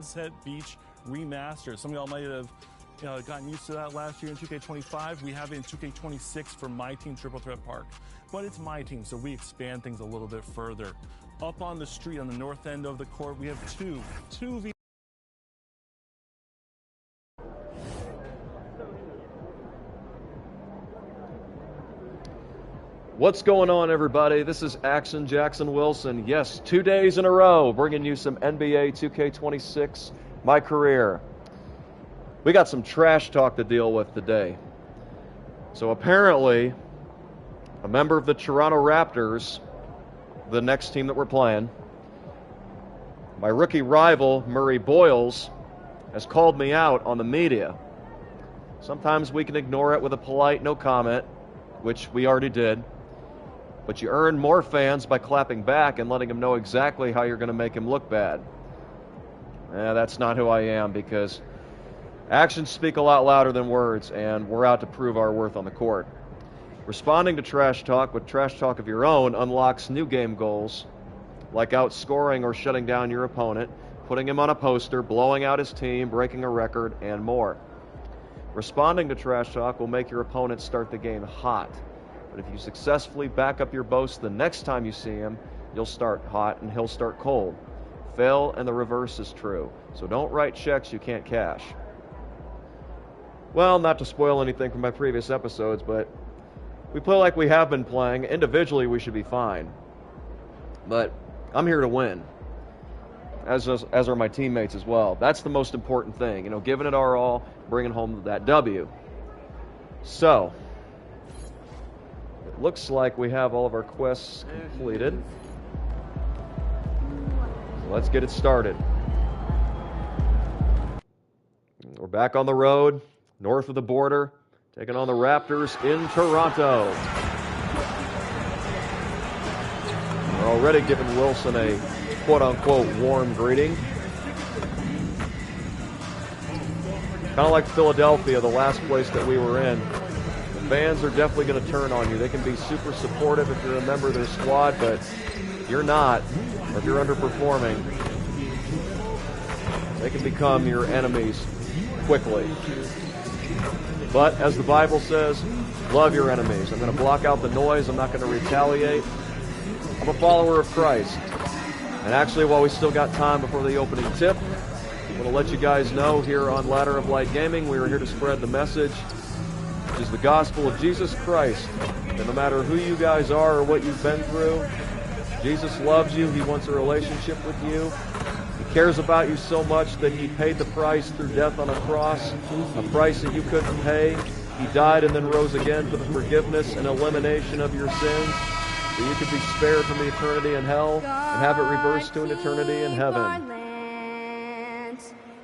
Sunset Beach remaster. Some of y'all might have gotten used to that last year in 2K25. We have it in 2K26 for My Team Triple Threat Park. But it's my team, so we expand things a little bit further. Up on the street on the north end of the court, we have two What's going on, everybody? This is Axon Jackson Wilson. Yes, 2 days in a row, bringing you some NBA 2K26 MyCareer. We got some trash talk to deal with today. So apparently, a member of the Toronto Raptors, the next team that we're playing, my rookie rival, Murray Boyles, has called me out on the media. Sometimes we can ignore it with a polite no comment, which we already did. But you earn more fans by clapping back and letting them know exactly how you're going to make him look bad. That's not who I am, because actions speak a lot louder than words, and we're out to prove our worth on the court. Responding to trash talk with trash talk of your own unlocks new game goals, like outscoring or shutting down your opponent, putting him on a poster, blowing out his team, breaking a record, and more. Responding to trash talk will make your opponent start the game hot. But if you successfully back up your boast the next time you see him, you'll start hot and he'll start cold. Fail and the reverse is true. So don't write checks you can't cash. Well, not to spoil anything from my previous episodes, but we play like we have been playing. Individually, we should be fine. But I'm here to win, as are my teammates as well. That's the most important thing. Giving it our all, bringing home that W. So looks like we have all of our quests completed. So let's get it started. We're back on the road, north of the border, taking on the Raptors in Toronto. We're already giving Wilson a quote-unquote warm greeting. Kind of like Philadelphia, the last place that we were in. Fans are definitely going to turn on you. They can be super supportive if you're a member of their squad, but if you're not, or if you're underperforming, they can become your enemies quickly. But as the Bible says, love your enemies. I'm going to block out the noise. I'm not going to retaliate. I'm a follower of Christ. And actually, while we still got time before the opening tip, I want to let you guys know here on Ladder of Light Gaming, we are here to spread the message, which is the gospel of Jesus Christ. And no matter who you guys are or what you've been through, Jesus loves you. He wants a relationship with you. He cares about you so much that he paid the price through death on a cross, a price that you couldn't pay. He died and then rose again for the forgiveness and elimination of your sins, so you could be spared from the eternity in hell and have it reversed to an eternity in heaven.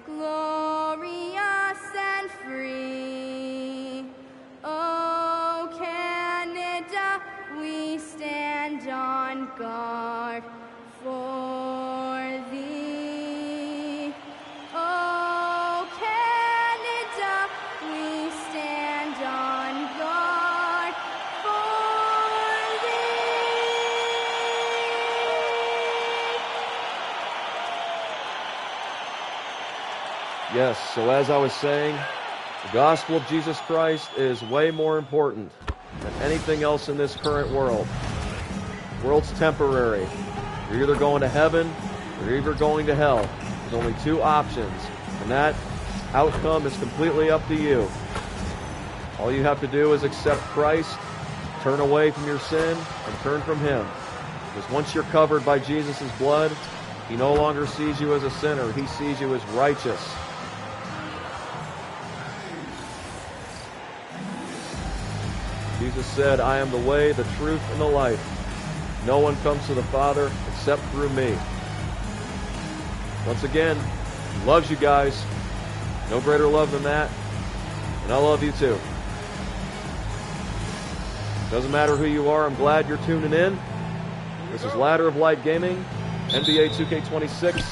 Glorious and free. Oh, Canada, we stand on guard for thee. Oh, Canada, we stand on guard for thee. Yes, so as I was saying, the gospel of Jesus Christ is way more important than anything else in this current world. The world's temporary. You're either going to heaven or you're either going to hell. There's only two options, and that outcome is completely up to you. All you have to do is accept Christ, turn away from your sin, and turn from Him. Because once you're covered by Jesus' blood, He no longer sees you as a sinner. He sees you as righteous. Jesus said, I am the way, the truth, and the life. No one comes to the Father except through me. Once again, He loves you guys. No greater love than that. And I love you too. Doesn't matter who you are, I'm glad you're tuning in. This is Ladder of Light Gaming, NBA 2K26.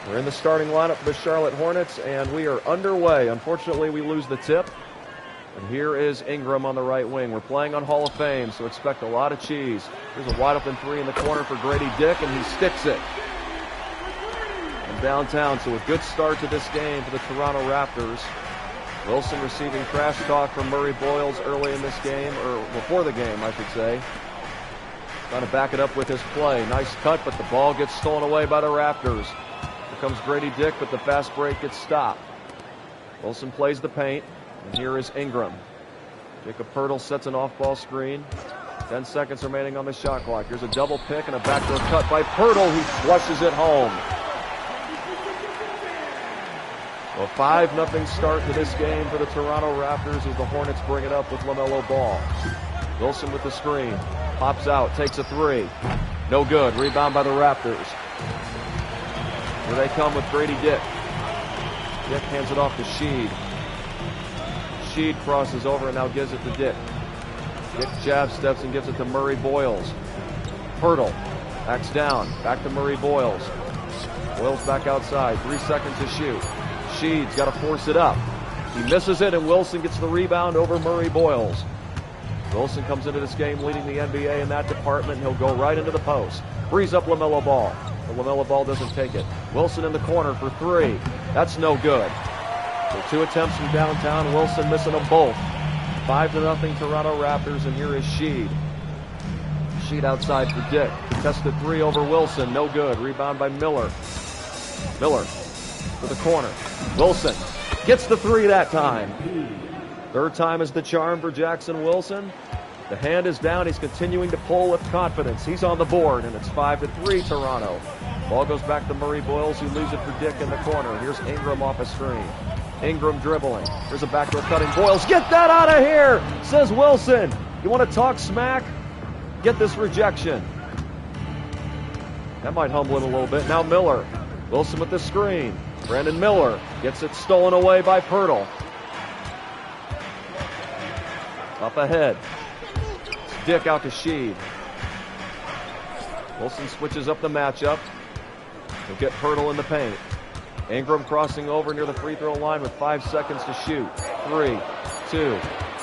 We're in the starting lineup for the Charlotte Hornets, and we are underway. Unfortunately, we lose the tip. And here is Ingram on the right wing. We're playing on Hall of Fame, so expect a lot of cheese. Here's a wide open three in the corner for Grady Dick, and he sticks it. And downtown. So a good start to this game for the Toronto Raptors. Wilson receiving trash talk from Murray Boyles early in this game, or before the game, I should say. Trying to back it up with his play. Nice cut, but the ball gets stolen away by the Raptors. Here comes Grady Dick, but the fast break gets stopped. Wilson plays the paint, and here is Ingram. Jacob Poeltl sets an off-ball screen. 10 seconds remaining on the shot clock. Here's a double pick and a backdoor cut by Poeltl, who flushes it home. A 5-0 start to this game for the Toronto Raptors as the Hornets bring it up with LaMelo Ball. Wilson with the screen. Pops out, takes a three. No good. Rebound by the Raptors. Here they come with Grady Dick. Dick hands it off to Sheed. Sheed crosses over and now gives it to Dick. Dick jab steps and gives it to Murray Boyles. Poeltl backs down. Back to Murray Boyles. Boyles back outside. 3 seconds to shoot. Sheed's got to force it up. He misses it, and Wilson gets the rebound over Murray Boyles. Wilson comes into this game leading the NBA in that department. He'll go right into the post. Frees up LaMelo Ball. But LaMelo Ball doesn't take it. Wilson in the corner for three. That's no good. So 2 attempts from downtown. Wilson missing them both. 5-0 Toronto Raptors, and here is Sheed. Sheed outside for Dick. Contested three over Wilson. No good. Rebound by Miller. Miller to the corner. Wilson gets the three that time. Third time is the charm for Jackson Wilson. The hand is down. He's continuing to pull with confidence. He's on the board, and it's 5-3 Toronto. Ball goes back to Murray Boyles, who leaves it for Dick in the corner. Here's Ingram off a screen. Ingram dribbling. Here's a backdoor cutting. Boyles, get that out of here, says Wilson. You want to talk smack? Get this rejection. That might humble him a little bit. Now Miller. Wilson with the screen. Brandon Miller gets it stolen away by Poeltl. Up ahead. It's Dick out to Sheed. Wilson switches up the matchup. He'll get Poeltl in the paint. Ingram crossing over near the free throw line with 5 seconds to shoot. 3, 2.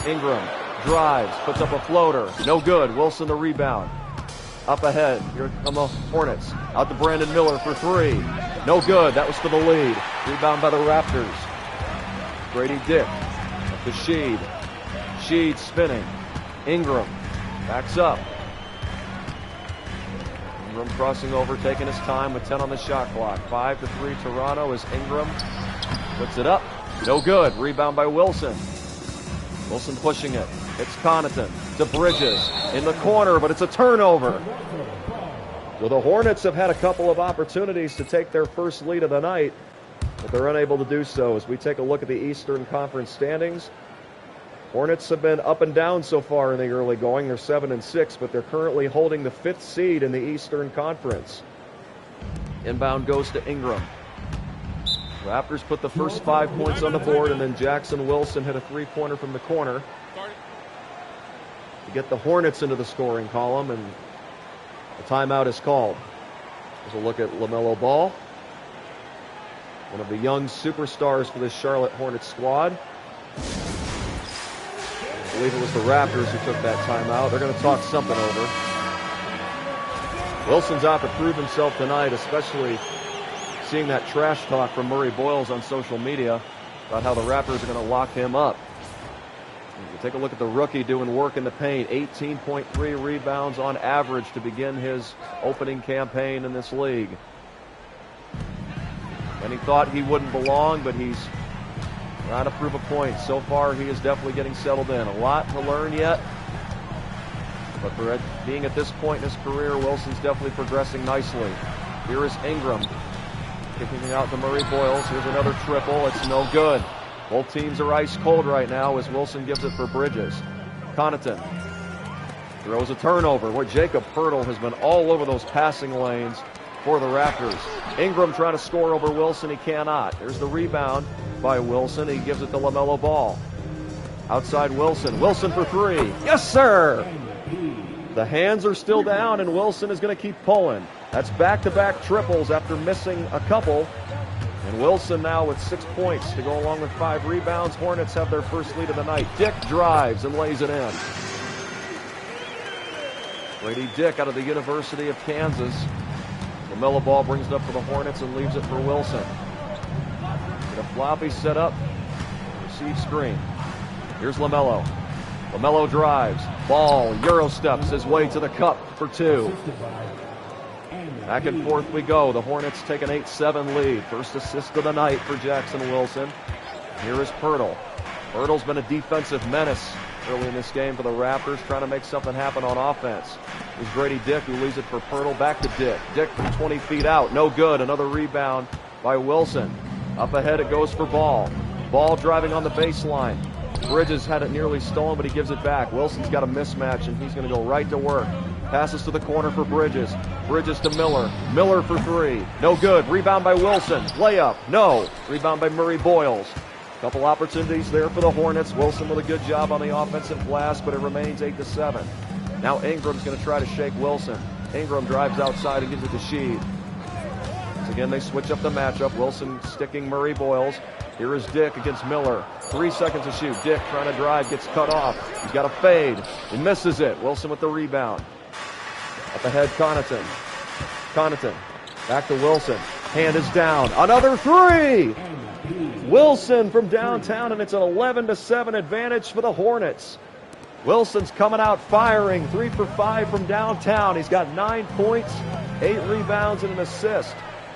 Ingram drives, puts up a floater. No good. Wilson the rebound. Up ahead. Here come the Hornets. Out to Brandon Miller for three. No good. That was for the lead. Rebound by the Raptors. Grady Dick. Up to Sheed. Sheed spinning. Ingram backs up. Ingram crossing over, taking his time with 10 on the shot clock. 5-3 Toronto as Ingram puts it up. No good. Rebound by Wilson. Wilson pushing it. It's Connaughton to Bridges in the corner, but it's a turnover. So the Hornets have had a couple of opportunities to take their first lead of the night, but they're unable to do so. As we take a look at the Eastern Conference standings, Hornets have been up and down so far in the early going. They're 7-6, but they're currently holding the 5th seed in the Eastern Conference. Inbound goes to Ingram. Raptors put the first 5 points on the board, and then Jackson Wilson hit a three-pointer from the corner to get the Hornets into the scoring column, and a timeout is called. There's a look at LaMelo Ball, one of the young superstars for this Charlotte Hornets squad. I believe it was the Raptors who took that timeout. They're going to talk something over. Wilson's out to prove himself tonight, especially seeing that trash talk from Murray Boyles on social media about how the Raptors are going to lock him up. You take a look at the rookie doing work in the paint. 18.3 rebounds on average to begin his opening campaign in this league. And he thought he wouldn't belong, but he's trying to prove a point. So far, he is definitely getting settled in. A lot to learn yet, but for being at this point in his career, Wilson's definitely progressing nicely. Here is Ingram kicking it out to Murray Boyles. Here's another triple. It's no good. Both teams are ice cold right now as Wilson gives it for Bridges. Connaughton throws a turnover where Jacob Poeltl has been all over those passing lanes for the Raptors. Ingram trying to score over Wilson. He cannot. There's the rebound by Wilson. He gives it to LaMelo Ball. Outside Wilson. Wilson for three. Yes, sir! The hands are still down, and Wilson is going to keep pulling. That's back-to-back triples after missing a couple. And Wilson now with 6 points to go along with 5 rebounds. Hornets have their first lead of the night. Dick drives and lays it in. Grady Dick out of the University of Kansas. LaMelo ball brings it up for the Hornets and leaves it for Wilson. Get a floppy set up. Receive screen. Here's LaMelo. LaMelo drives. Ball, Euro steps his way to the cup for 2. Back and forth we go. The Hornets take an 8-7 lead. First assist of the night for Jackson Wilson. Here is Pirtle. Pirtle's been a defensive menace early in this game for the Raptors, trying to make something happen on offense. Here's Grady Dick, who leaves it for Pirtle. Back to Dick. Dick from 20 feet out. No good. Another rebound by Wilson. Up ahead it goes for Ball. Ball driving on the baseline. Bridges had it nearly stolen, but he gives it back. Wilson's got a mismatch, and he's going to go right to work. Passes to the corner for Bridges. Bridges to Miller. Miller for 3. No good. Rebound by Wilson. Layup. No. Rebound by Murray Boyles. Couple opportunities there for the Hornets. Wilson with a good job on the offensive glass, but it remains 8-7. Now Ingram's going to try to shake Wilson. Ingram drives outside and gives it to Sheed. Once again, they switch up the matchup. Wilson sticking Murray Boyles. Here is Dick against Miller. 3 seconds to shoot. Dick trying to drive, gets cut off. He's got a fade. He misses it. Wilson with the rebound. Up ahead, Connaughton. Connaughton. Back to Wilson. Hand is down. Another 3! Wilson from downtown, and it's an 11-7 advantage for the Hornets. Wilson's coming out firing. 3 for 5 from downtown. He's got 9 points, 8 rebounds, and an assist.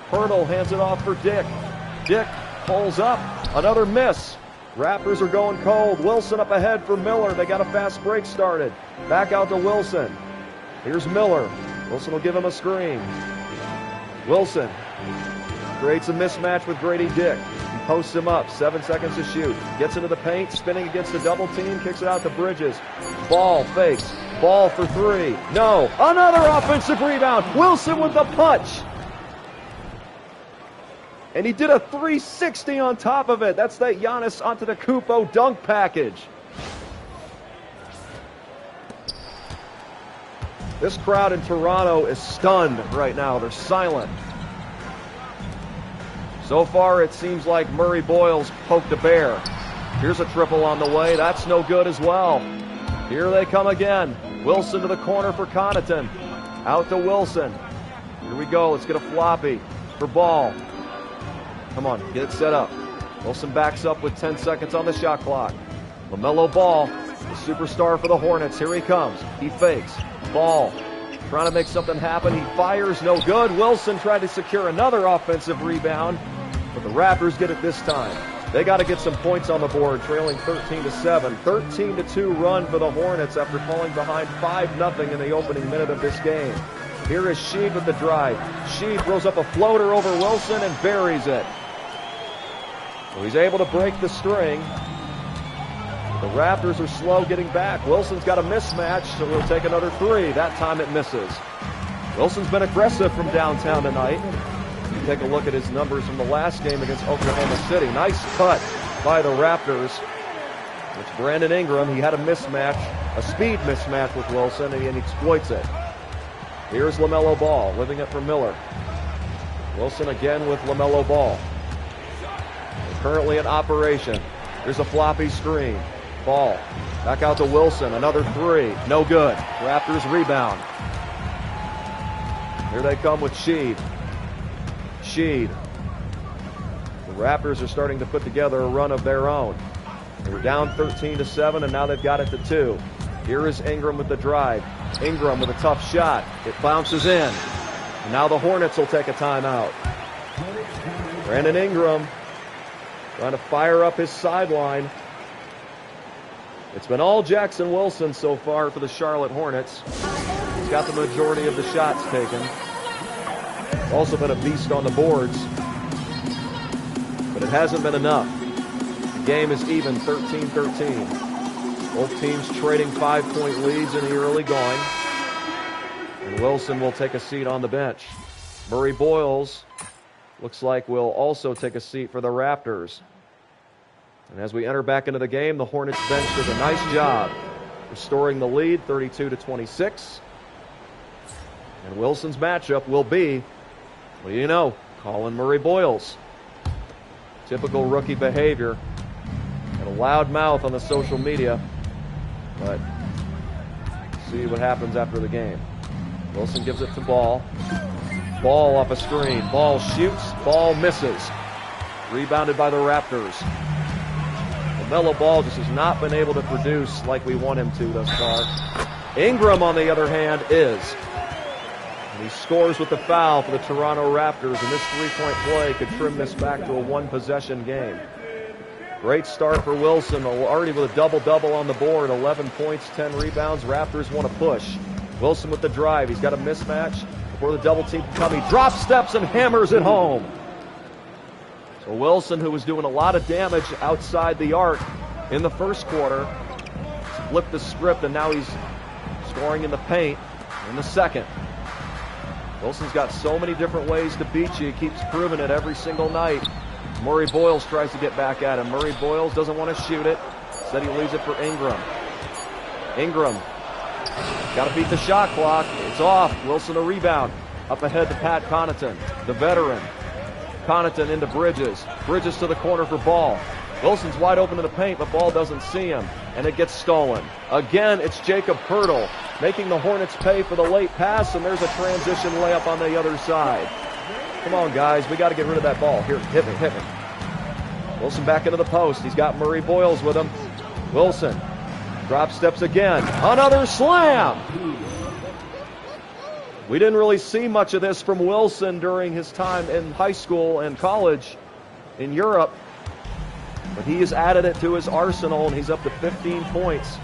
Pirtle hands it off for Dick. Dick pulls up. Another miss. Raptors are going cold. Wilson up ahead for Miller. They got a fast break started. Back out to Wilson. Here's Miller. Wilson will give him a screen. Wilson creates a mismatch with Grady Dick. He posts him up. 7 seconds to shoot. Gets into the paint, spinning against the double team, kicks it out to Bridges. Ball fakes. Ball for 3. No. Another offensive rebound. Wilson with the punch. And he did a 360 on top of it. That's that Giannis Antetokounmpo dunk package. This crowd in Toronto is stunned right now. They're silent. So far, it seems like Murray Boyles poked a bear. Here's a triple on the way. That's no good as well. Here they come again. Wilson to the corner for Connaughton. Out to Wilson. Here we go. Let's get a floppy for Ball. Come on, get it set up. Wilson backs up with 10 seconds on the shot clock. LaMelo Ball, the superstar for the Hornets. Here he comes. He fakes. Ball trying to make something happen. He fires, no good. Wilson tried to secure another offensive rebound, but the Raptors get it this time. They got to get some points on the board, trailing 13-7. 13-2 run for the Hornets after falling behind 5-0 in the opening minute of this game. Here is Sheed with the drive. Sheed throws up a floater over Wilson and buries it. So he's able to break the string. The Raptors are slow getting back. Wilson's got a mismatch, so he'll take another 3. That time it misses. Wilson's been aggressive from downtown tonight. You take a look at his numbers from the last game against Oklahoma City. Nice cut by the Raptors. It's Brandon Ingram. He had a mismatch, a speed mismatch with Wilson, and he exploits it. Here's LaMelo Ball, living it for Miller. Wilson again with LaMelo Ball. They're currently in operation. Here's a floppy screen. Ball back out to Wilson. Another 3. No good. Raptors rebound. Here they come with Sheed. Sheed. The Raptors are starting to put together a run of their own. They were down 13-7, and now they've got it to 2. Here is Ingram with the drive. Ingram with a tough shot. It bounces in. And now the Hornets will take a timeout. Brandon Ingram trying to fire up his sideline. It's been all Jackson Wilson so far for the Charlotte Hornets. He's got the majority of the shots taken. He's also been a beast on the boards. But it hasn't been enough. The game is even 13-13. Both teams trading 5-point leads in the early going. And Wilson will take a seat on the bench. Murray Boyles looks like will also take a seat for the Raptors. And as we enter back into the game, the Hornets bench does a nice job restoring the lead, 32-26. And Wilson's matchup will be, what do you know, Colin Murray Boyles. Typical rookie behavior and a loud mouth on the social media. But see what happens after the game. Wilson gives it to Ball. Ball off a screen. Ball shoots. Ball misses. Rebounded by the Raptors. LaMelo Ball just has not been able to produce like we want him to thus far. Ingram, on the other hand, is. And he scores with the foul for the Toronto Raptors, and this three-point play could trim this back to a one-possession game. Great start for Wilson, already with a double-double on the board, 11 points, 10 rebounds. Raptors want to push. Wilson with the drive. He's got a mismatch before the double team can come. He drop steps and hammers it home. So Wilson, who was doing a lot of damage outside the arc in the first quarter, flipped the script, and now he's scoring in the paint in the second. Wilson's got so many different ways to beat you. He keeps proving it every single night. Murray Boyles tries to get back at him. Murray Boyles doesn't want to shoot it. Instead, he leaves it for Ingram. Ingram got to beat the shot clock. It's off. Wilson a rebound. Up ahead to Pat Connaughton, the veteran. Connaughton into Bridges. Bridges to the corner for Ball. Wilson's wide open in the paint, but Ball doesn't see him, and it gets stolen. Again, it's Jacob Poeltl making the Hornets pay for the late pass, and there's a transition layup on the other side. Come on, guys. We got to get rid of that ball. Here, hit me. Wilson back into the post. He's got Murray Boyles with him. Wilson drop steps again. Another slam. We didn't really see much of this from Wilson during his time in high school and college in Europe, but he has added it to his arsenal, and he's up to 15 points.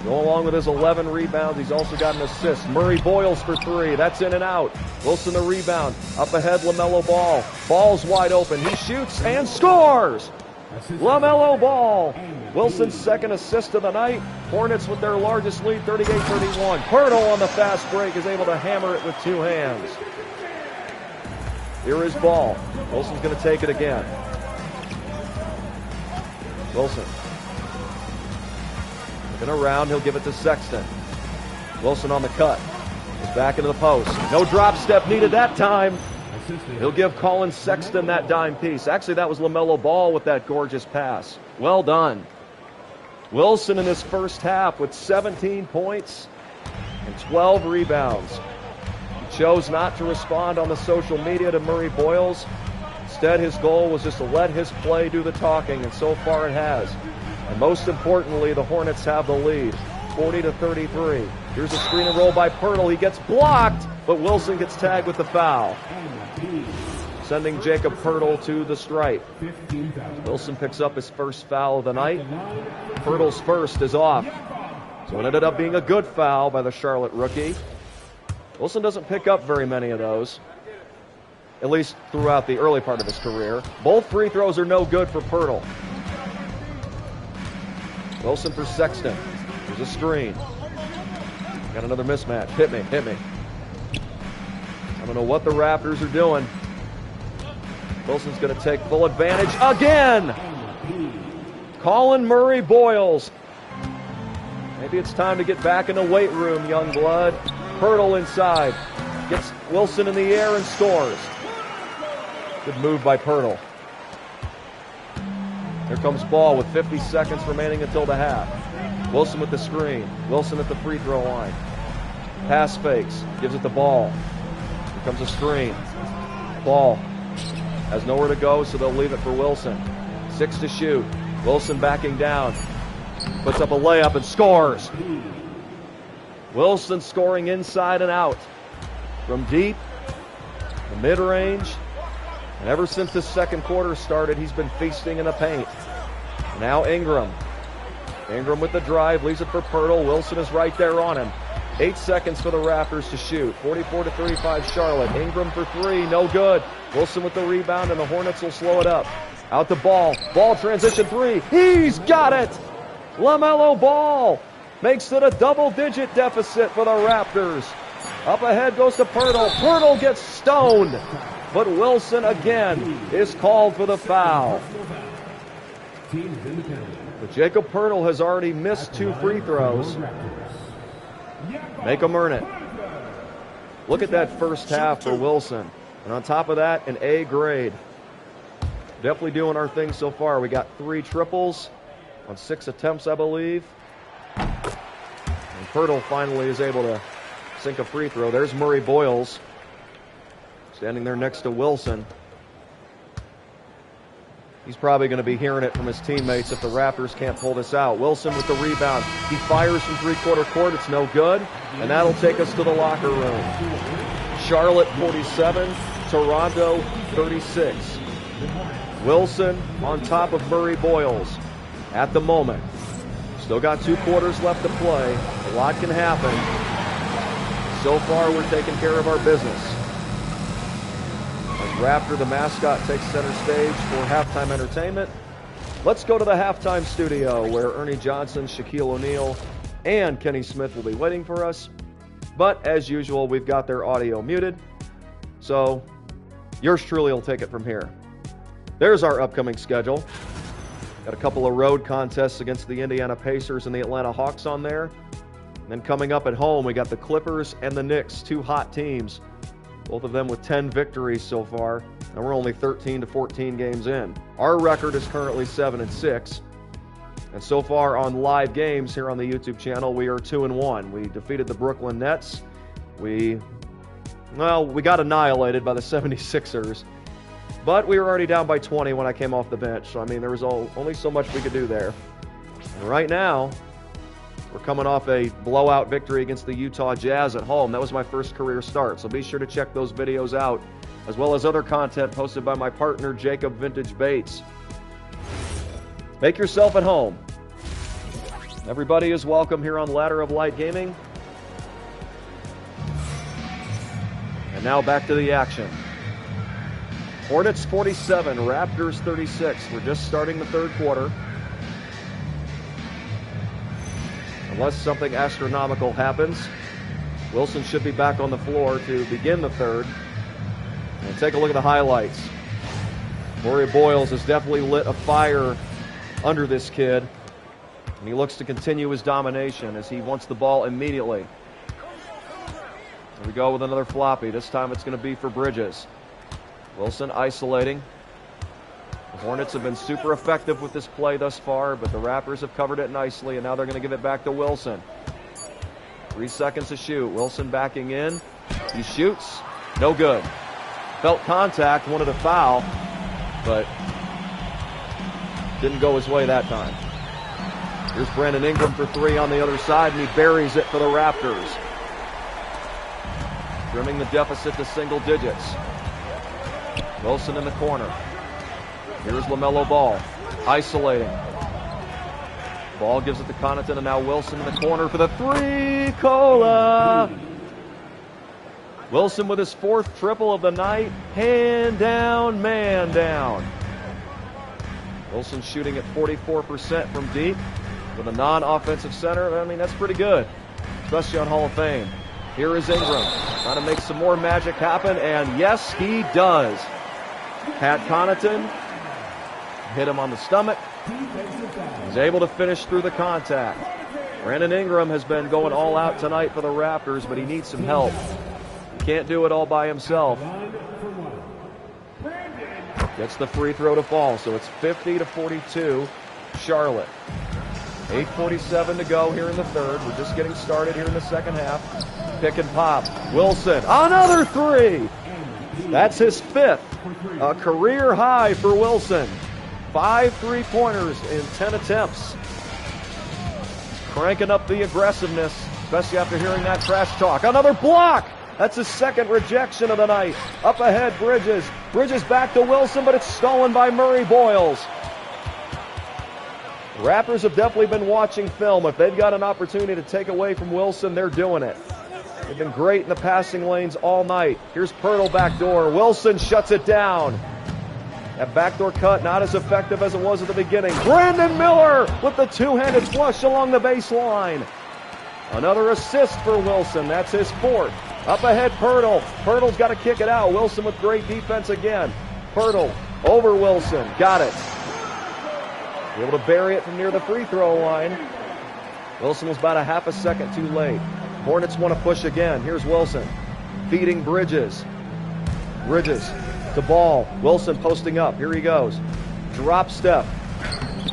Go along with his 11 rebounds, he's also got an assist. Murray Boyles for three. That's in and out. Wilson the rebound. Up ahead, LaMelo Ball. Ball's wide open. He shoots and scores! LaMelo Ball. Wilson's second assist of the night. Hornets with their largest lead, 38-31. Poeltl on the fast break is able to hammer it with two hands. Here is Ball. Wilson's going to take it again. Wilson. Looking around, he'll give it to Sexton. Wilson on the cut. He's back into the post. No drop step needed that time. He'll give Colin Sexton that dime piece. Actually, that was LaMelo Ball with that gorgeous pass. Well done. Wilson in his first half with 17 points and 12 rebounds. He chose not to respond on the social media to Murray Boyles. Instead, his goal was just to let his play do the talking, and so far it has. And most importantly, the Hornets have the lead, 40-33. Here's a screen and roll by Poeltl. He gets blocked, but Wilson gets tagged with the foul, sending Jacob Poeltl to the stripe. Wilson picks up his first foul of the night. Poeltl's first is off. So it ended up being a good foul by the Charlotte rookie. Wilson doesn't pick up very many of those, at least throughout the early part of his career. Both free throws are no good for Poeltl. Wilson for Sexton. There's a screen. Got another mismatch. Hit me. I don't know what the Raptors are doing. Wilson's going to take full advantage again. Colin Murray Boyles. Maybe it's time to get back in the weight room, young blood. Poeltl inside. Gets Wilson in the air and scores. Good move by Poeltl. Here comes Ball with 50 seconds remaining until the half. Wilson with the screen. Wilson at the free throw line. Pass fakes. Gives it the Ball. Here comes a screen. Ball has nowhere to go, so they'll leave it for Wilson. 6 to shoot. Wilson backing down. Puts up a layup and scores. Wilson scoring inside and out. From deep, the mid-range. And ever since the second quarter started, he's been feasting in the paint. Now Ingram. Ingram with the drive, leaves it for Poeltl. Wilson is right there on him. 8 seconds for the Raptors to shoot. 44-35 Charlotte. Ingram for three, no good. Wilson with the rebound, and the Hornets will slow it up. Out to Ball. Ball transition three. He's got it! LaMelo Ball makes it a double-digit deficit for the Raptors. Up ahead goes to Poeltl. Poeltl gets stoned. But Wilson again is called for the foul. But Jacob Poeltl has already missed 2 free throws. Make him earn it. Look at that first half for Wilson. And on top of that, an A grade. Definitely doing our thing so far. We got 3 triples on 6 attempts, I believe. And Poeltl finally is able to sink a free throw. There's Murray Boyles. Standing there next to Wilson. He's probably going to be hearing it from his teammates if the Raptors can't pull this out. Wilson with the rebound. He fires from three-quarter court. It's no good. And that'll take us to the locker room. Charlotte 47, Toronto 36. Wilson on top of Murray Boyles at the moment. Still got 2 quarters left to play. A lot can happen. So far, we're taking care of our business. As Raptor, the mascot, takes center stage for halftime entertainment. Let's go to the halftime studio where Ernie Johnson, Shaquille O'Neal, and Kenny Smith will be waiting for us. But as usual, we've got their audio muted. So yours truly will take it from here. There's our upcoming schedule. Got a couple of road contests against the Indiana Pacers and the Atlanta Hawks on there. And then coming up at home, we got the Clippers and the Knicks, 2 hot teams. Both of them with 10 victories so far. And we're only 13 to 14 games in. Our record is currently 7-6. And so far on live games here on the YouTube channel, we are 2-1. We defeated the Brooklyn Nets. We got annihilated by the 76ers. But we were already down by 20 when I came off the bench. So, I mean, there was only so much we could do there. And right now, we're coming off a blowout victory against the Utah Jazz at home. That was my first career start. So be sure to check those videos out, as well as other content posted by my partner, Jacob Vintage Bates. Make yourself at home. Everybody is welcome here on Ladder of Light Gaming. And now back to the action. Hornets 47, Raptors 36. We're just starting the third quarter. Unless something astronomical happens, Wilson should be back on the floor to begin the third. And take a look at the highlights. Murray Boyles has definitely lit a fire under this kid. And he looks to continue his domination as he wants the ball immediately. Here we go with another floppy. This time it's going to be for Bridges. Wilson isolating. The Hornets have been super effective with this play thus far, but the Raptors have covered it nicely, and now they're going to give it back to Wilson. 3 seconds to shoot. Wilson backing in. He shoots. No good. Felt contact, wanted a foul, but didn't go his way that time. Here's Brandon Ingram for 3 on the other side, and he buries it for the Raptors. Trimming the deficit to single digits. Wilson in the corner. Here's LaMelo Ball, isolating. Ball gives it to Connaughton, and now Wilson in the corner for the 3. Cola! Wilson with his 4th triple of the night. Hand down, man down. Wilson shooting at 44% from deep with a non-offensive center. I mean, that's pretty good, especially on Hall of Fame. Here is Ingram trying to make some more magic happen, and yes, he does. Pat Connaughton hit him on the stomach. He's able to finish through the contact. Brandon Ingram has been going all out tonight for the Raptors, but he needs some help. He can't do it all by himself. Gets the free throw to fall, so it's 50-42, Charlotte. 8:47 to go here in the third. We're just getting started here in the second half. Pick and pop. Wilson, another 3. That's his 5th. A career high for Wilson. 5 3-pointers in 10 attempts. Cranking up the aggressiveness, especially after hearing that trash talk. Another block! That's his 2nd rejection of the night. Up ahead, Bridges. Bridges back to Wilson, but it's stolen by Murray Boyles. Raptors have definitely been watching film. If they've got an opportunity to take away from Wilson, they're doing it. They've been great in the passing lanes all night. Here's Pirtle backdoor. Wilson shuts it down. That backdoor cut not as effective as it was at the beginning. Brandon Miller with the 2-handed flush along the baseline. Another assist for Wilson. That's his 4th. Up ahead, Pirtle. Pirtle's got to kick it out. Wilson with great defense again. Pirtle over Wilson. Got it. Able to bury it from near the free throw line. Wilson was about a half a second too late. Hornets want to push again. Here's Wilson feeding Bridges. Bridges to Ball. Wilson posting up. Here he goes. Drop step.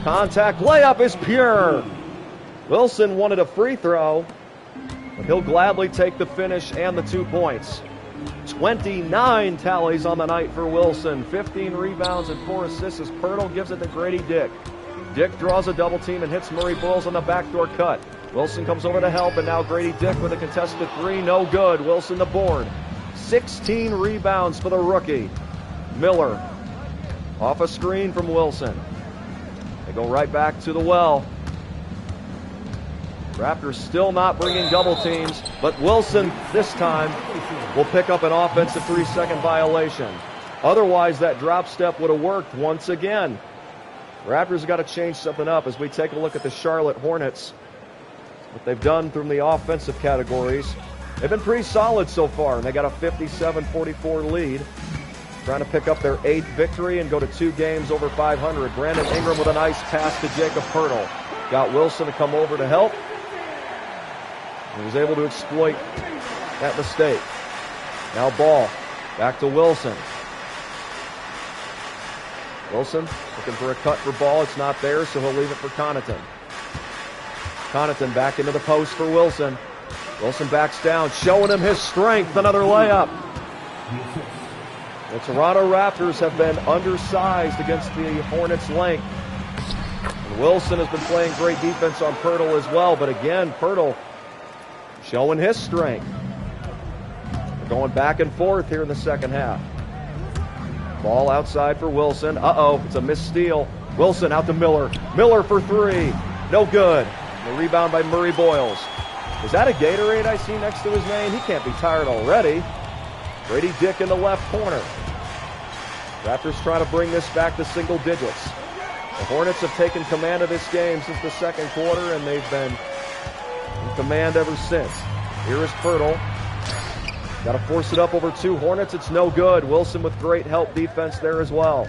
Contact. Layup is pure. Wilson wanted a free throw, but he'll gladly take the finish and the 2 points. 29 tallies on the night for Wilson. 15 rebounds and 4 assists as Pirtle gives it to Grady Dick. Dick draws a double team and hits Murray Boyles on the backdoor cut. Wilson comes over to help, and now Grady Dick with a contested three. No good. Wilson the board. 16 rebounds for the rookie. Miller off a screen from Wilson. They go right back to the well. Raptors still not bringing double teams, but Wilson this time will pick up an offensive 3-second violation. Otherwise, that drop step would have worked once again. Raptors have got to change something up as we take a look at the Charlotte Hornets. What they've done from the offensive categories. They've been pretty solid so far, and they got a 57-44 lead. Trying to pick up their 8th victory and go to 2 games over 500. Brandon Ingram with a nice pass to Jacob Pirtle. Got Wilson to come over to help. He was able to exploit that mistake. Now ball back to Wilson. Wilson looking for a cut for ball. It's not there, so he'll leave it for Connaughton. Connaughton back into the post for Wilson. Wilson backs down, showing him his strength. Another layup. The Toronto Raptors have been undersized against the Hornets' length. And Wilson has been playing great defense on Pirtle as well, but again, Pirtle showing his strength. We're going back and forth here in the second half. Ball outside for Wilson. It's a missed steal. Wilson out to Miller. Miller for 3. No good. The rebound by Murray Boyles. Is that a Gatorade I see next to his name? He can't be tired already. Grady Dick in the left corner. Raptors trying to bring this back to single digits. The Hornets have taken command of this game since the second quarter, and they've been in command ever since. Here is Pirtle. Got to force it up over 2 Hornets. It's no good. Wilson with great help defense there as well.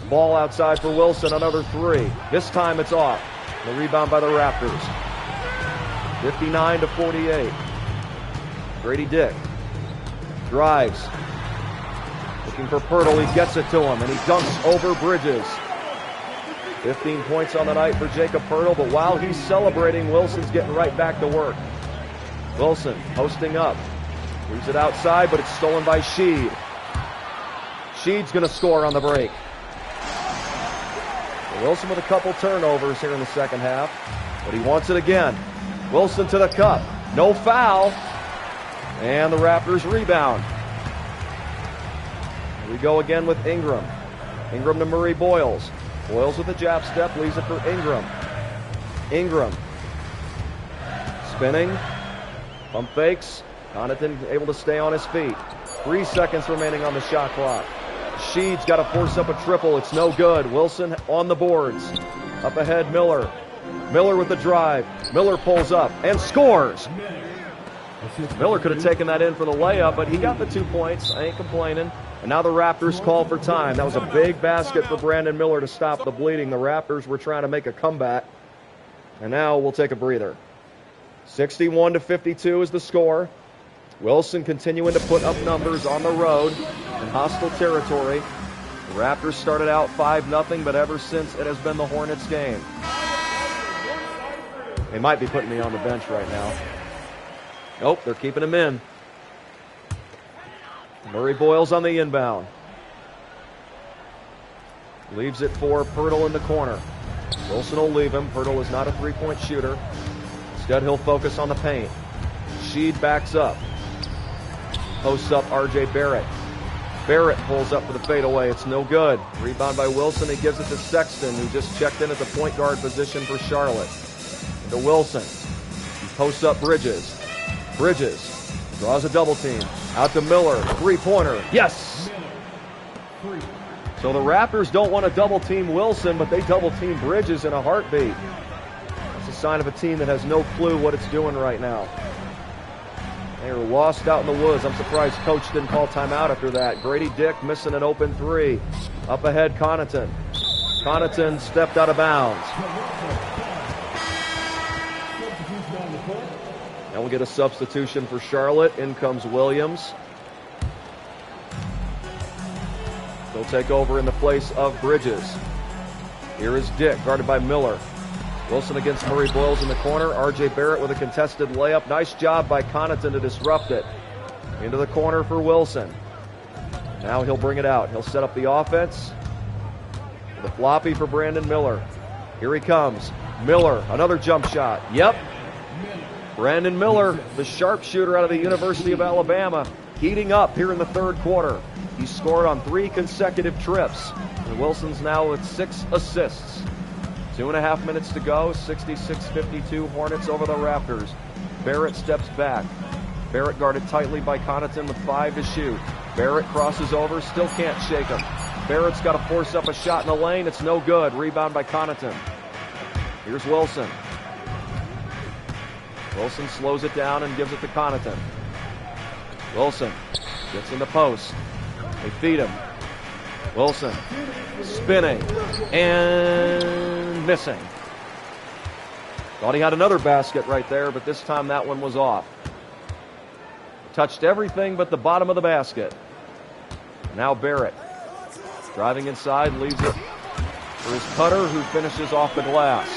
Ball outside for Wilson. Another 3. This time it's off. The rebound by the Raptors. 59-48. Grady Dick drives. Looking for Pirtle. He gets it to him, and he dunks over Bridges. 15 points on the night for Jacob Pirtle, but while he's celebrating, Wilson's getting right back to work. Wilson posting up. Leaves it outside, but it's stolen by Sheed. Sheed's going to score on the break. Wilson with a couple turnovers here in the second half, but he wants it again. Wilson to the cup. No foul. And the Raptors rebound. Here we go again with Ingram. Ingram to Murray Boyles. Boyles with a jab step, leaves it for Ingram. Ingram spinning. Pump fakes. Connaughton able to stay on his feet. 3 seconds remaining on the shot clock. Sheed's got to force up a triple. It's no good. Wilson on the boards. Up ahead, Miller. Miller with the drive. Miller pulls up and scores. Miller could have taken that in for the layup, but he got the 2 points. I ain't complaining. And now the Raptors call for time. That was a big basket for Brandon Miller to stop the bleeding. The Raptors were trying to make a comeback. And now we'll take a breather. 61-52 is the score. Wilson continuing to put up numbers on the road in hostile territory. The Raptors started out 5-0, but ever since it has been the Hornets' game. They might be putting me on the bench right now. Nope, they're keeping him in. Murray Boyles on the inbound. Leaves it for Pirtle in the corner. Wilson will leave him. Pirtle is not a three-point shooter. Instead, he'll focus on the paint. Sheed backs up. Posts up R.J. Barrett. Barrett pulls up for the fadeaway. It's no good. Rebound by Wilson. He gives it to Sexton, who just checked in at the point guard position for Charlotte. To Wilson. He posts up Bridges. Bridges draws a double team. Out to Miller. Three-pointer. Yes! So the Raptors don't want to double team Wilson, but they double team Bridges in a heartbeat. That's a sign of a team that has no clue what it's doing right now. They are lost out in the woods. I'm surprised Coach didn't call timeout after that. Grady Dick missing an open 3. Up ahead, Connaughton. Connaughton stepped out of bounds. Now we'll get a substitution for Charlotte. In comes Williams. He'll take over in the place of Bridges. Here is Dick, guarded by Miller. Wilson against Murray Boyles in the corner. R.J. Barrett with a contested layup. Nice job by Connaughton to disrupt it. Into the corner for Wilson. Now he'll bring it out. He'll set up the offense. The floppy for Brandon Miller. Here he comes. Miller, another jump shot. Yep. Brandon Miller, the sharpshooter out of the University of Alabama, heating up here in the third quarter. He scored on 3 consecutive trips. And Wilson's now with 6 assists. 2.5 minutes to go. 66-52 Hornets over the Raptors. Barrett steps back. Barrett guarded tightly by Connaughton with 5 to shoot. Barrett crosses over, still can't shake him. Barrett's got to force up a shot in the lane. It's no good. Rebound by Connaughton. Here's Wilson. Wilson slows it down and gives it to Connaughton. Wilson gets in the post. They feed him. Wilson spinning and missing. Thought he had another basket right there, but this time that one was off. Touched everything but the bottom of the basket. Now Barrett driving inside, leaves it for his cutter, who finishes off the glass.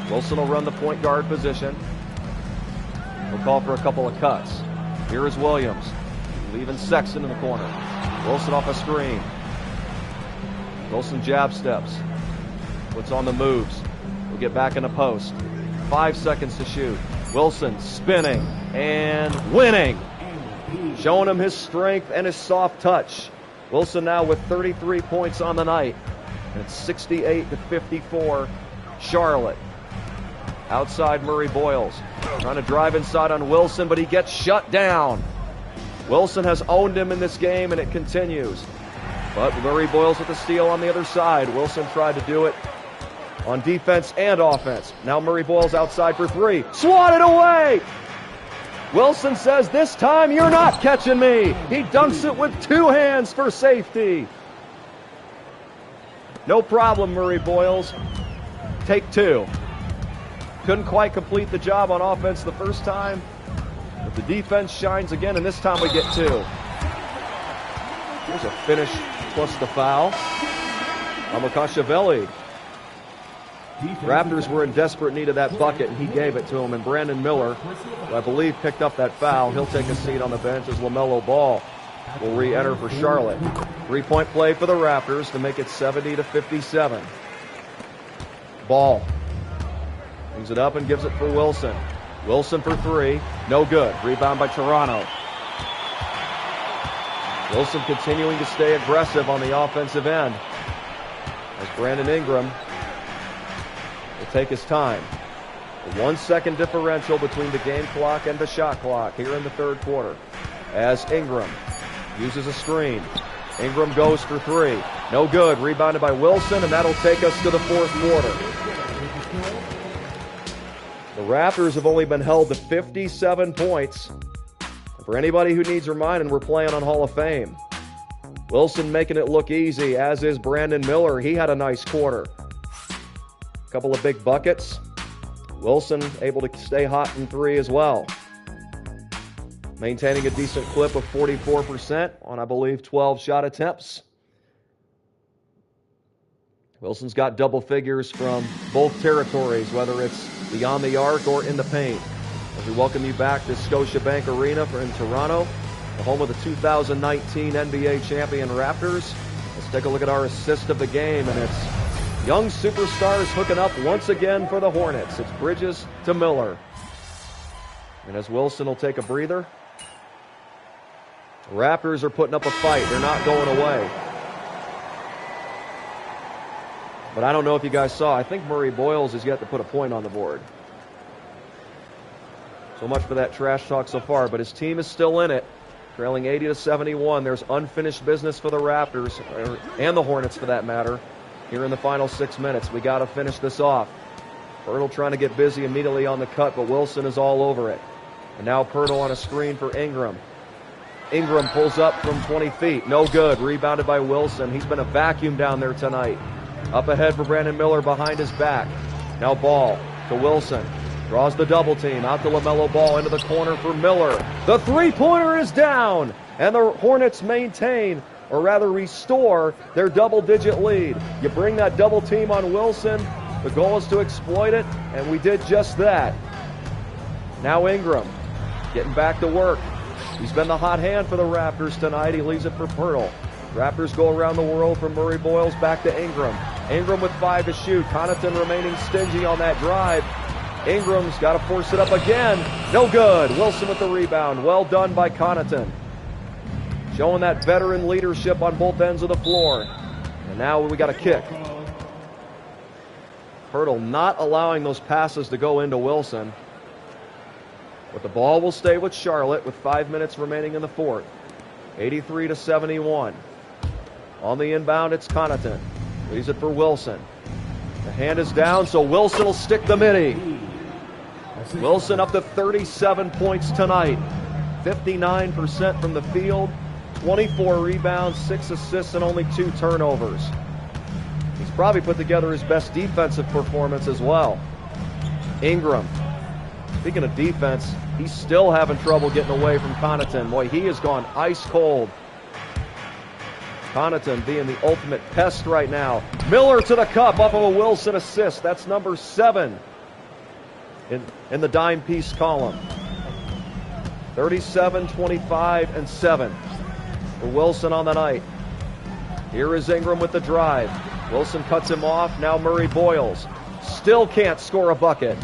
Wilson will run the point guard position. He'll call for a couple of cuts. Here is Williams, leaving Sexton in the corner. Wilson off a screen. Wilson jab steps. Puts on the moves. We'll get back in the post. 5 seconds to shoot. Wilson spinning and winning. Showing him his strength and his soft touch. Wilson now with 33 points on the night. And it's 68-54 Charlotte. Outside Murray Boyles. Trying to drive inside on Wilson, but he gets shut down. Wilson has owned him in this game, and it continues. But Murray Boyles with the steal on the other side. Wilson tried to do it on defense and offense. Now Murray Boyles outside for 3. Swatted away! Wilson says, this time you're not catching me. He dunks it with 2 hands for safety. No problem, Murray Boyles. Take 2. Couldn't quite complete the job on offense the first time, but the defense shines again, and this time we get 2. Here's a finish plus the foul. Amakashvili. Raptors were in desperate need of that bucket, and he gave it to him. And Brandon Miller, who I believe picked up that foul, he'll take a seat on the bench as LaMelo Ball will re-enter for Charlotte. 3-point play for the Raptors to make it 70-57. Ball brings it up and gives it for Wilson. Wilson for 3. No good. Rebound by Toronto. Wilson continuing to stay aggressive on the offensive end as Brandon Ingram will take his time. A 1 second differential between the game clock and the shot clock here in the third quarter as Ingram uses a screen. Ingram goes for 3. No good. Rebounded by Wilson, and that'll take us to the fourth quarter. The Raptors have only been held to 57 points. For anybody who needs reminding, we're playing on Hall of Fame. Wilson making it look easy, as is Brandon Miller. He had a nice quarter. A couple of big buckets. Wilson able to stay hot in 3 as well. Maintaining a decent clip of 44% on, I believe, 12 shot attempts. Wilson's got double figures from both territories, whether it's beyond the arc or in the paint. As we welcome you back to Scotiabank Arena in Toronto, the home of the 2019 NBA champion Raptors. Let's take a look at our assist of the game, and it's young superstars hooking up once again for the Hornets. It's Bridges to Miller. And as Wilson will take a breather, the Raptors are putting up a fight. They're not going away. But I don't know if you guys saw, I think Murray Boyles has yet to put a point on the board. So much for that trash talk so far, but his team is still in it. Trailing 80-71. There's unfinished business for the Raptors, and the Hornets for that matter, here in the final 6 minutes. We got to finish this off. Pirtle trying to get busy immediately on the cut, but Wilson is all over it. And now Pirtle on a screen for Ingram. Ingram pulls up from 20 feet. No good. Rebounded by Wilson. He's been a vacuum down there tonight. Up ahead for Brandon Miller behind his back. Now Ball to Wilson. Draws the double team. Out to LaMelo Ball into the corner for Miller. The three-pointer is down. And the Hornets maintain, or rather restore, their double-digit lead. You bring that double team on Wilson. The goal is to exploit it, and we did just that. Now Ingram getting back to work. He's been the hot hand for the Raptors tonight. He leaves it for Pirtle. Raptors go around the world from Murray Boyles back to Ingram. Ingram with 5 to shoot. Connaughton remaining stingy on that drive. Ingram's got to force it up again. No good. Wilson with the rebound. Well done by Connaughton. Showing that veteran leadership on both ends of the floor. And now we got a kick. Pirtle not allowing those passes to go into Wilson. But the ball will stay with Charlotte with 5 minutes remaining in the fourth. 83-71. On the inbound, it's Connaughton. Leaves it for Wilson. The hand is down, so Wilson will stick the mini. Wilson up to 37 points tonight. 59% from the field. 24 rebounds, 6 assists, and only 2 turnovers. He's probably put together his best defensive performance as well. Ingram. Speaking of defense, he's still having trouble getting away from Connaughton. Boy, he has gone ice cold. Connaughton being the ultimate pest right now. Miller to the cup off of a Wilson assist. That's number 7 in the dime piece column. 37, 25, and 7 for Wilson on the night. Here is Ingram with the drive. Wilson cuts him off. Now Murray Boyles. Still can't score a bucket.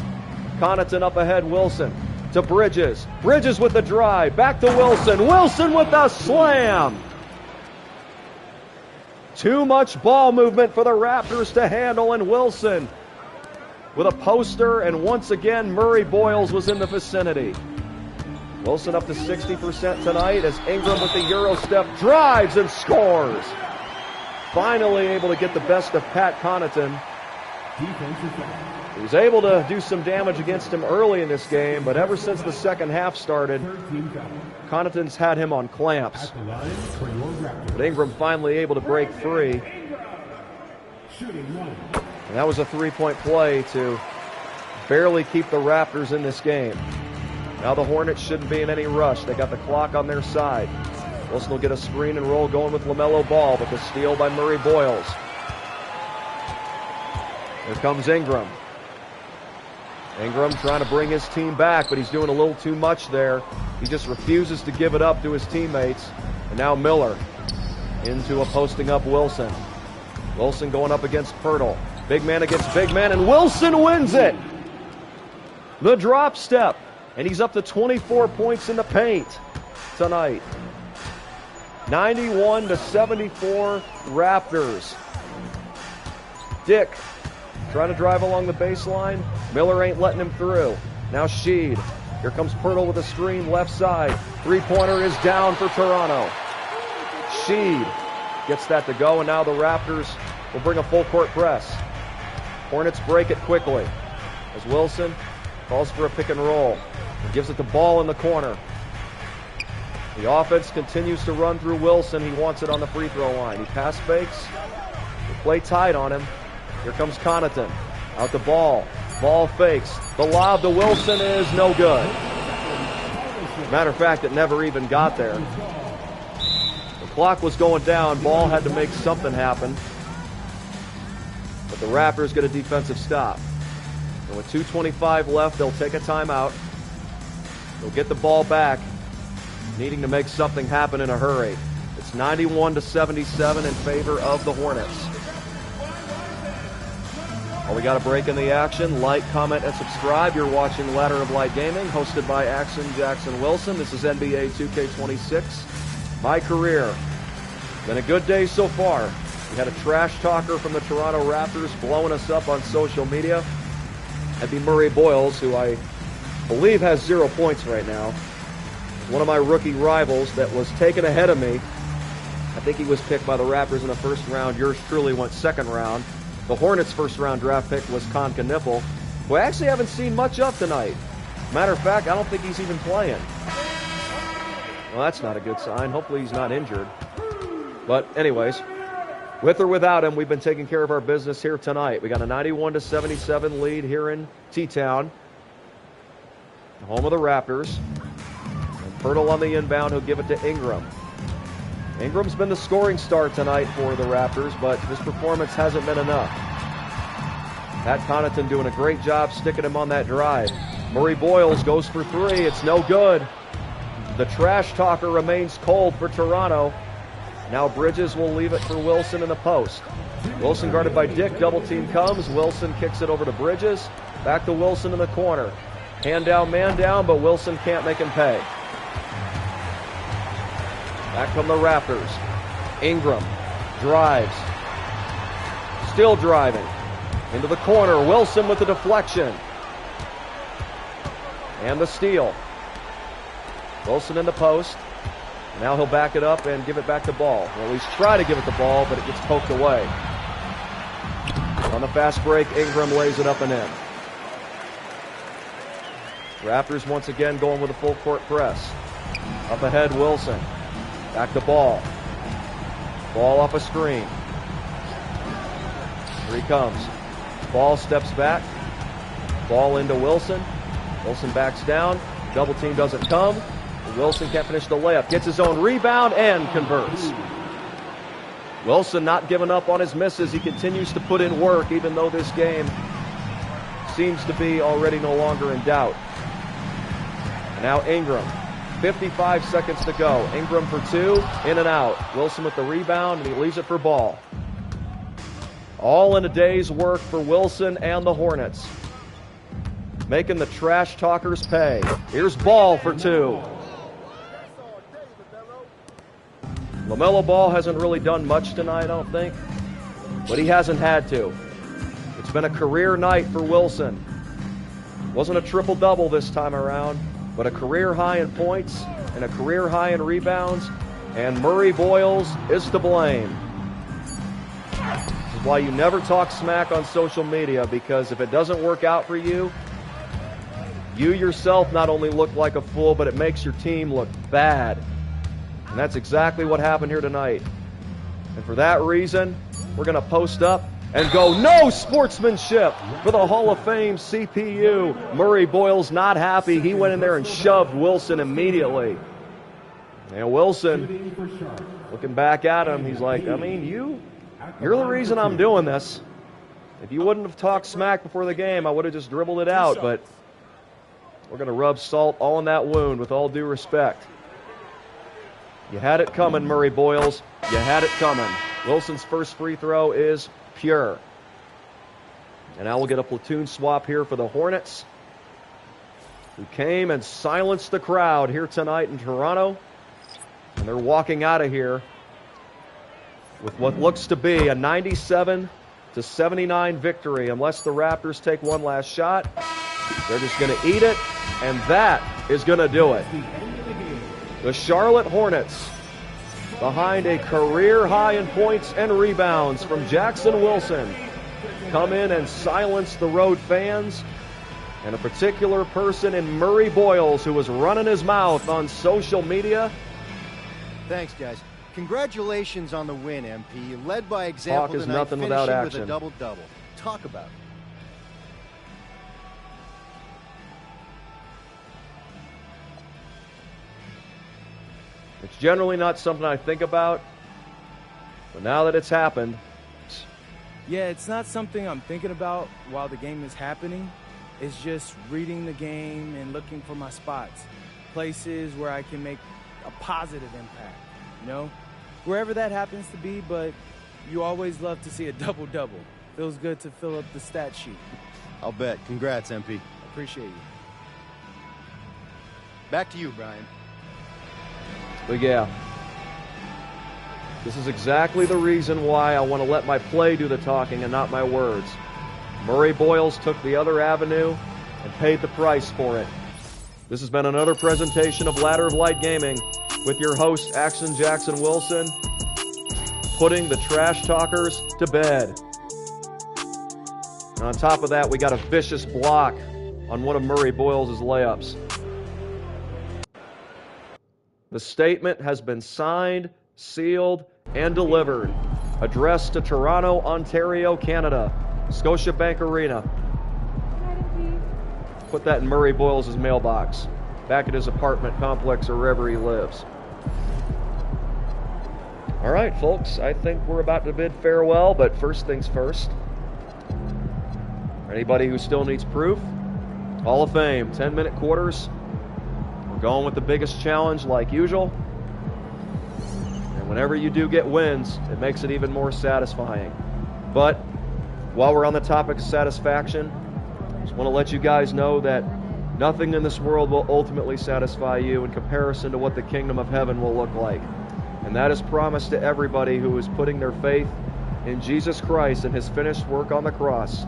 Connaughton up ahead. Wilson to Bridges. Bridges with the drive. Back to Wilson. Wilson with the slam. Too much ball movement for the Raptors to handle, and Wilson with a poster, and once again Murray Boyles was in the vicinity. Wilson up to 60% tonight as Ingram with the Euro step drives and scores. Finally able to get the best of Pat Connaughton. He was able to do some damage against him early in this game, but ever since the second half started, Connaughton's had him on clamps. But Ingram finally able to break free. And that was a three-point play to barely keep the Raptors in this game. Now the Hornets shouldn't be in any rush. They got the clock on their side. Wilson will get a screen and roll going with LaMelo Ball, but the steal by Murray Boyles. Here comes Ingram. Ingram trying to bring his team back, but he's doing a little too much there. He just refuses to give it up to his teammates. And now Miller into a posting up Wilson. Wilson going up against Pirtle. Big man against big man, and Wilson wins it. The drop step. And he's up to 24 points in the paint tonight. 91-74 Raptors. Dick trying to drive along the baseline. Miller ain't letting him through. Now Sheed. Here comes Pirtle with a screen left side. Three-pointer is down for Toronto. Sheed gets that to go, and now the Raptors will bring a full court press. Hornets break it quickly as Wilson calls for a pick and roll. He gives it to Ball in the corner. The offense continues to run through Wilson. He wants it on the free throw line. He pass fakes. The play tied on him. Here comes Connaughton. Out the Ball. Ball fakes. The lob to Wilson is no good. Matter of fact, it never even got there. The clock was going down. Ball had to make something happen. But the Raptors get a defensive stop. And with 2:25 left, they'll take a timeout. They'll get the ball back, needing to make something happen in a hurry. It's 91-77 in favor of the Hornets. Well, we got a break in the action. Like, comment, and subscribe. You're watching Ladder of Light Gaming, hosted by Axon Jackson Wilson. This is NBA 2K26. MyCareer. Been a good day so far. We had a trash talker from the Toronto Raptors blowing us up on social media. That'd be Murray Boyles, who I believe has 0 points right now. One of my rookie rivals that was taken ahead of me. I think he was picked by the Raptors in the first round. Yours truly went second round. The Hornets' first round draft pick was Con Knipple, who I actually haven't seen much of tonight. Matter of fact, I don't think he's even playing. Well, that's not a good sign. Hopefully he's not injured. But anyways, with or without him, we've been taking care of our business here tonight. We got a 91-77 lead here in T-Town, home of the Raptors. And Pirtle on the inbound, who'll give it to Ingram. Ingram's been the scoring star tonight for the Raptors, but his performance hasn't been enough. Pat Connaughton doing a great job sticking him on that drive. Murray Boyles goes for three. It's no good. The trash talker remains cold for Toronto. Now Bridges will leave it for Wilson in the post. Wilson guarded by Dick. Double team comes. Wilson kicks it over to Bridges. Back to Wilson in the corner. Hand down, man down, but Wilson can't make him pay. Back come the Raptors. Ingram drives. Still driving. Into the corner. Wilson with the deflection. And the steal. Wilson in the post. Now he'll back it up and give it back to Ball. Or at least try to give it the ball, but it gets poked away. On the fast break, Ingram lays it up and in. Raptors once again going with a full court press. Up ahead, Wilson. Back to Ball. Ball off a screen. Here he comes. Ball steps back. Ball into Wilson. Wilson backs down. Double team doesn't come. Wilson can't finish the layup. Gets his own rebound and converts. Wilson not giving up on his misses. He continues to put in work even though this game seems to be already no longer in doubt. And now Ingram. 55 seconds to go. Ingram for two. In and out. Wilson with the rebound and he leaves it for Ball. All in a day's work for Wilson and the Hornets. Making the trash talkers pay. Here's Ball for two. LaMelo Ball hasn't really done much tonight, I don't think, but he hasn't had to. It's been a career night for Wilson. Wasn't a triple-double this time around, but a career high in points and a career high in rebounds, and Murray Boyles is to blame. This is why you never talk smack on social media, because if it doesn't work out for you, you yourself not only look like a fool, but it makes your team look bad. And that's exactly what happened here tonight. And for that reason, we're going to post up and go, no sportsmanship for the Hall of Fame CPU. Murray Boyles not happy. He went in there and shoved Wilson immediately. And Wilson, looking back at him, he's like, I mean, you're the reason I'm doing this. If you wouldn't have talked smack before the game, I would have just dribbled it out. But we're going to rub salt all in that wound with all due respect. You had it coming, Murray Boyles. You had it coming. Wilson's first free throw is pure. And now we'll get a platoon swap here for the Hornets, who came and silenced the crowd here tonight in Toronto. And they're walking out of here with what looks to be a 97-79 victory. Unless the Raptors take one last shot, they're just going to eat it, and that is going to do it. The Charlotte Hornets, behind a career high in points and rebounds from Jackson Wilson, come in and silence the road fans, and a particular person in Murray Boyles who was running his mouth on social media. Thanks, guys. Congratulations on the win, MP. You led by example Talk is tonight, nothing without finishing action. with a double-double. Talk about it. It's generally not something I think about, but now that it's happened. Yeah, it's not something I'm thinking about while the game is happening. It's just reading the game and looking for my spots, places where I can make a positive impact, you know? Wherever that happens to be, but you always love to see a double-double. Feels good to fill up the stat sheet. I'll bet. Congrats, MP. Appreciate you. Back to you, Brian. But yeah, this is exactly the reason why I want to let my play do the talking and not my words. Murray Boyles took the other avenue and paid the price for it. This has been another presentation of Ladder of Light Gaming with your host, Axon Jackson Wilson, putting the trash talkers to bed. And on top of that, we got a vicious block on one of Murray Boyles' layups. The statement has been signed, sealed, and delivered. Addressed to Toronto, Ontario, Canada. Scotiabank Arena. Put that in Murray Boyles' mailbox, back at his apartment complex or wherever he lives. All right, folks, I think we're about to bid farewell, but first things first. Anybody who still needs proof, Hall of Fame, 10-minute quarters. We're going with the biggest challenge like usual. And whenever you do get wins, it makes it even more satisfying. But while we're on the topic of satisfaction, I just want to let you guys know that nothing in this world will ultimately satisfy you in comparison to what the kingdom of heaven will look like. And that is promised to everybody who is putting their faith in Jesus Christ and his finished work on the cross.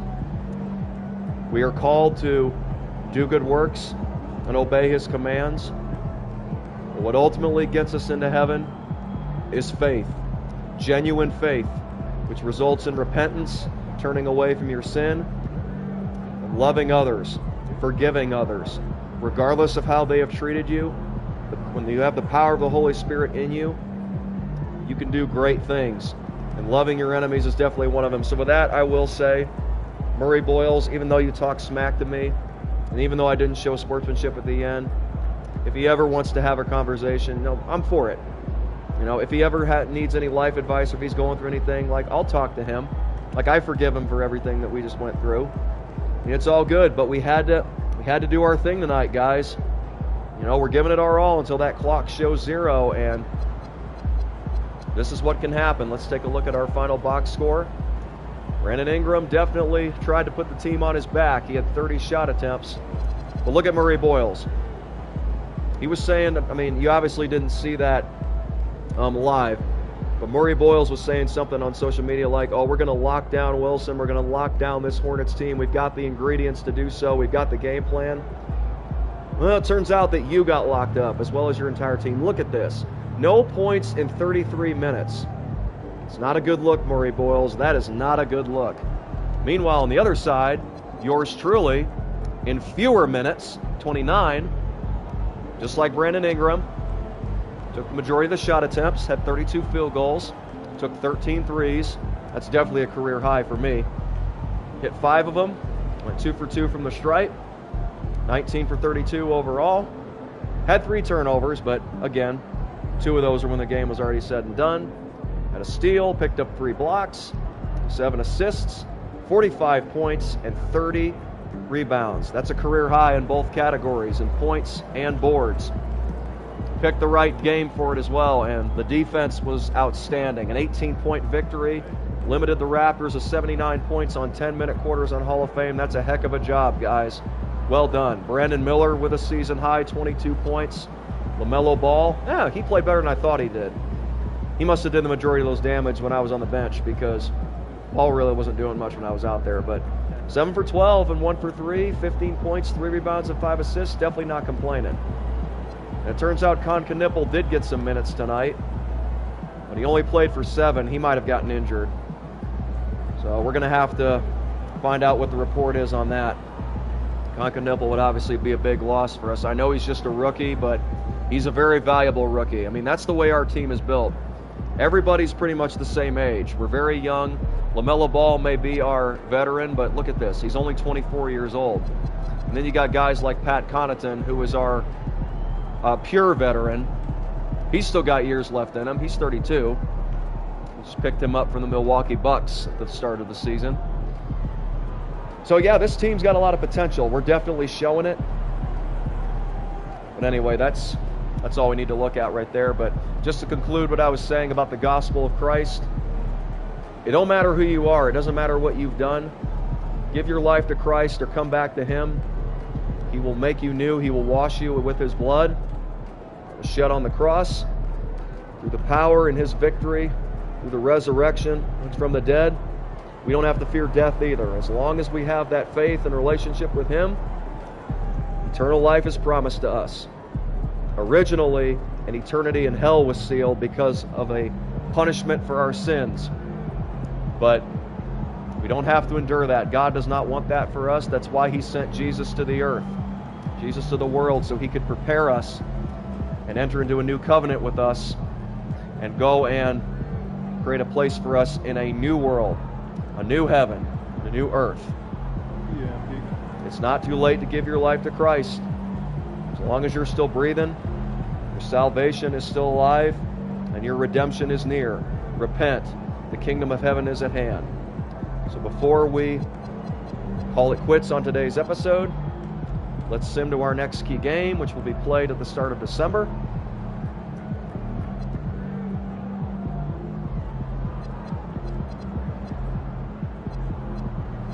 We are called to do good works and obey his commands. But what ultimately gets us into heaven is faith, genuine faith, which results in repentance, turning away from your sin, and loving others, forgiving others, regardless of how they have treated you. When you have the power of the Holy Spirit in you, you can do great things. And loving your enemies is definitely one of them. So with that, I will say, Murray Boyles, even though you talk smack to me, and even though I didn't show sportsmanship at the end, if he ever wants to have a conversation, I'm for it. If he ever needs any life advice, or if he's going through anything, I'll talk to him. I forgive him for everything that we just went through. It's all good, but we had to do our thing tonight, guys. We're giving it our all until that clock shows 0, and this is what can happen. Let's take a look at our final box score. Brandon Ingram definitely tried to put the team on his back. He had 30 shot attempts. But look at Murray Boyles. He was saying, you obviously didn't see that live, but Murray Boyles was saying something on social media like, we're going to lock down Wilson. We're going to lock down this Hornets team. We've got the ingredients to do so. We've got the game plan. Well, it turns out that you got locked up as well as your entire team. Look at this. No points in 33 minutes. It's not a good look, Murray Boyles. That is not a good look. Meanwhile, on the other side, yours truly, in fewer minutes, 29, just like Brandon Ingram, took the majority of the shot attempts, had 32 field goals, took 13 threes. That's definitely a career high for me. Hit 5 of them, went 2 for 2 from the stripe, 19 for 32 overall. Had 3 turnovers, but again, 2 of those were when the game was already said and done. Had a steal, picked up 3 blocks, 7 assists, 45 points, and 30 rebounds. That's a career high in both categories, in points and boards. Picked the right game for it as well, and the defense was outstanding. An 18-point victory, limited the Raptors to 79 points on 10-minute quarters on Hall of Fame. That's a heck of a job, guys. Well done. Brandon Miller with a season high, 22 points. LaMelo Ball, he played better than I thought he did. He must have did the majority of those damage when I was on the bench, because Ball really wasn't doing much when I was out there. But 7 for 12 and 1 for 3, 15 points, 3 rebounds, and 5 assists. Definitely not complaining. And it turns out Con Knipple did get some minutes tonight, but he only played for 7. He might have gotten injured. So we're going to have to find out what the report is on that. Con Knipple would obviously be a big loss for us. I know he's just a rookie, but he's a very valuable rookie. That's the way our team is built. Everybody's pretty much the same age. We're very young. LaMelo Ball may be our veteran, but look at this. He's only 24 years old. And then you got guys like Pat Connaughton, who is our pure veteran. He's still got years left in him. He's 32. Just picked him up from the Milwaukee Bucks at the start of the season. So yeah, this team's got a lot of potential. We're definitely showing it. But anyway, that's all we need to look at right there. But just to conclude what I was saying about the gospel of Christ, it don't matter who you are. It doesn't matter what you've done. Give your life to Christ or come back to him. He will make you new. He will wash you with his blood shed on the cross, through the power in his victory, through the resurrection from the dead. We don't have to fear death either. As long as we have that faith and relationship with him, eternal life is promised to us. Originally, an eternity in hell was sealed because of a punishment for our sins. But we don't have to endure that. God does not want that for us. That's why he sent Jesus to the earth, Jesus to the world, so he could prepare us and enter into a new covenant with us and go and create a place for us in a new world, a new heaven, a new earth. It's not too late to give your life to Christ. As long as you're still breathing, your salvation is still alive, and your redemption is near. Repent. The kingdom of heaven is at hand. So before we call it quits on today's episode, Let's sim to our next key game, which will be played at the start of December.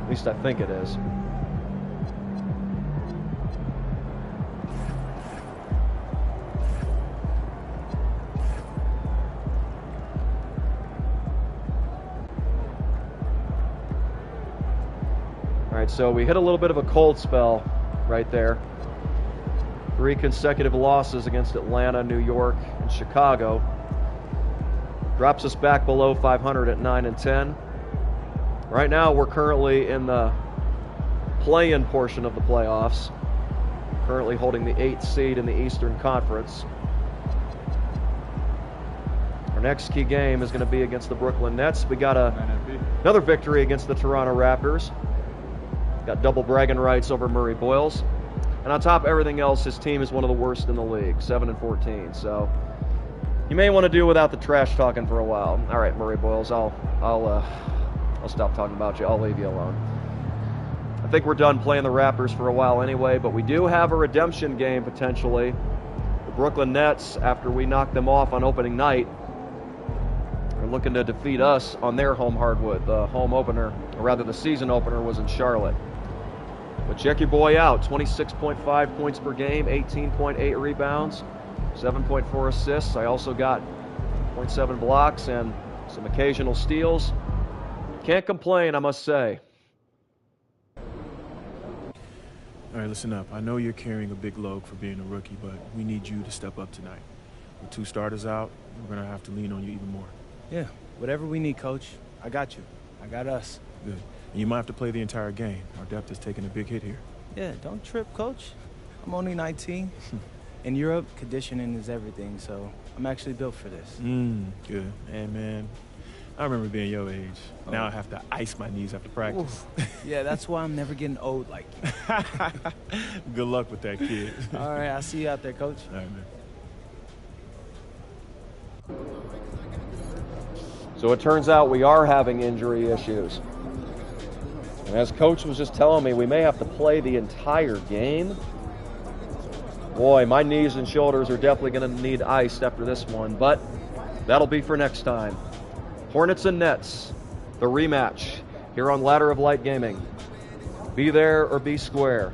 At least I think it is. All right, so we hit a little bit of a cold spell right there. 3 consecutive losses against Atlanta, New York, and Chicago. Drops us back below 500 at 9-10. Right now, we're currently in the play-in portion of the playoffs. Currently holding the 8th seed in the Eastern Conference. Our next key game is going to be against the Brooklyn Nets. We got another victory against the Toronto Raptors. Got double bragging rights over Murray Boyles. And on top of everything else, his team is one of the worst in the league, 7-14. So you may want to do without the trash talking for a while. All right, Murray Boyles, I'll stop talking about you. I'll leave you alone. I think we're done playing the Raptors for a while anyway, but we do have a redemption game potentially. The Brooklyn Nets, after we knocked them off on opening night, are looking to defeat us on their home hardwood. The home opener, or rather the season opener, was in Charlotte. But check your boy out, 26.5 points per game, 18.8 rebounds, 7.4 assists. I also got 0.7 blocks and some occasional steals. Can't complain, I must say. All right, listen up. I know you're carrying a big load for being a rookie, but we need you to step up tonight. With 2 starters out, we're going to have to lean on you even more. Yeah, whatever we need, Coach. I got you. I got us. Good. And you might have to play the entire game. Our depth is taking a big hit here. Yeah, don't trip, Coach. I'm only 19. In Europe, conditioning is everything, so I'm actually built for this. Good. And, man, I remember being your age. Now I have to ice my knees after practice. Yeah, that's why I'm never getting old like you. Good luck with that, kid. All right, I'll see you out there, Coach. All right, man. So it turns out we are having injury issues. And as Coach was just telling me, we may have to play the entire game. Boy, my knees and shoulders are definitely going to need iced after this one, but that'll be for next time. Hornets and Nets, the rematch here on Ladder of Light Gaming. Be there or be square.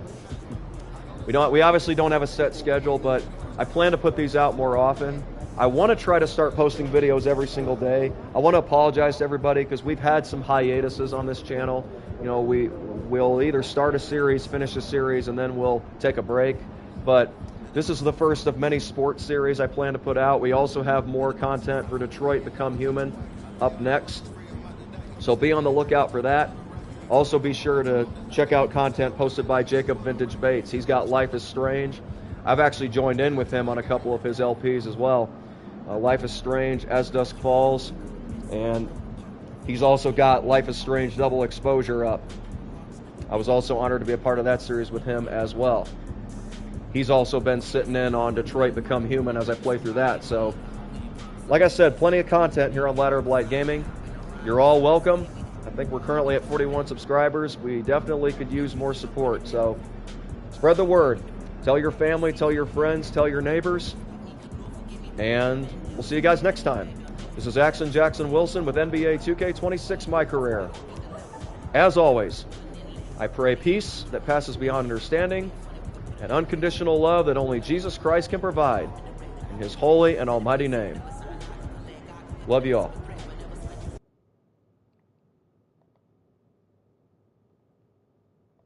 We obviously don't have a set schedule, but I plan to put these out more often. I want to try to start posting videos every single day. I want to apologize to everybody because we've had some hiatuses on this channel. You know, we'll either start a series, finish a series, and then we'll take a break. But this is the first of many sports series I plan to put out. We also have more content for Detroit Become Human up next. So be on the lookout for that. Also be sure to check out content posted by Jacob Vintage Bates. He's got Life is Strange. I've actually joined in with him on a couple of his LPs as well. Life is Strange, As Dusk Falls, and he's also got Life is Strange Double Exposure up. I was also honored to be a part of that series with him as well. He's also been sitting in on Detroit Become Human as I play through that. So, like I said, plenty of content here on Ladder of Light Gaming. You're all welcome. I think we're currently at 41 subscribers. We definitely could use more support. So, spread the word. Tell your family, tell your friends, tell your neighbors. And we'll see you guys next time. This is Axon Jackson Wilson with NBA 2K26 MyCareer. As always, I pray peace that passes beyond understanding and unconditional love that only Jesus Christ can provide. In His holy and almighty name. Love you all.